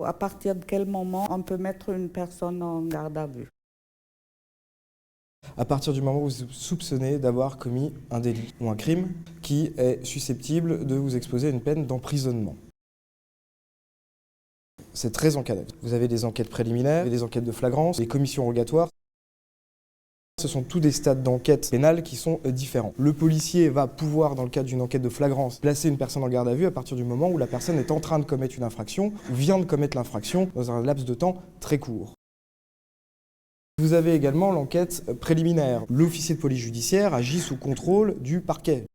À partir de quel moment on peut mettre une personne en garde à vue? À partir du moment où vous soupçonnez d'avoir commis un délit ou un crime qui est susceptible de vous exposer à une peine d'emprisonnement. C'est très encadré. Vous avez des enquêtes préliminaires, des enquêtes de flagrance, des commissions rogatoires. Ce sont tous des stades d'enquête pénale qui sont différents. Le policier va pouvoir, dans le cadre d'une enquête de flagrance, placer une personne en garde à vue à partir du moment où la personne est en train de commettre une infraction ou vient de commettre l'infraction dans un laps de temps très court. Vous avez également l'enquête préliminaire. L'officier de police judiciaire agit sous contrôle du parquet.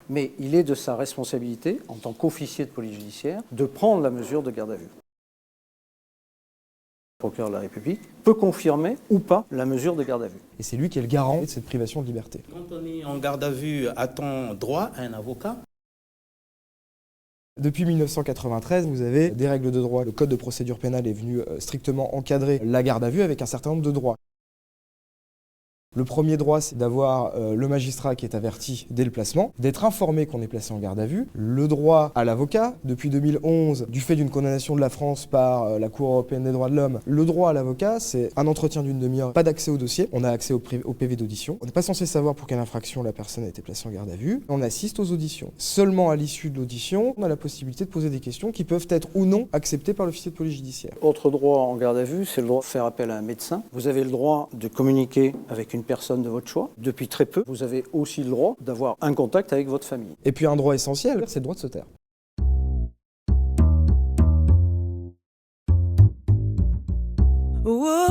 Mais il est de sa responsabilité, en tant qu'officier de police judiciaire, de prendre la mesure de garde à vue. Le procureur de la République peut confirmer ou pas la mesure de garde à vue. Et c'est lui qui est le garant de cette privation de liberté. Quand on est en garde à vue, a-t-on droit à un avocat? Depuis 1993, vous avez des règles de droit. Le code de procédure pénale est venu strictement encadrer la garde à vue avec un certain nombre de droits. Le premier droit, c'est d'avoir le magistrat qui est averti dès le placement, d'être informé qu'on est placé en garde à vue. Le droit à l'avocat, depuis 2011, du fait d'une condamnation de la France par la Cour européenne des droits de l'homme, le droit à l'avocat, c'est un entretien d'une demi-heure, pas d'accès au dossier, on a accès au PV d'audition. On n'est pas censé savoir pour quelle infraction la personne a été placée en garde à vue. On assiste aux auditions. Seulement à l'issue de l'audition, on a la possibilité de poser des questions qui peuvent être ou non acceptées par l'officier de police judiciaire. Autre droit en garde à vue, c'est le droit de faire appel à un médecin. Vous avez le droit de communiquer avec une personne de votre choix. Depuis très peu, vous avez aussi le droit d'avoir un contact avec votre famille. Et puis un droit essentiel, c'est le droit de se taire. Whoa.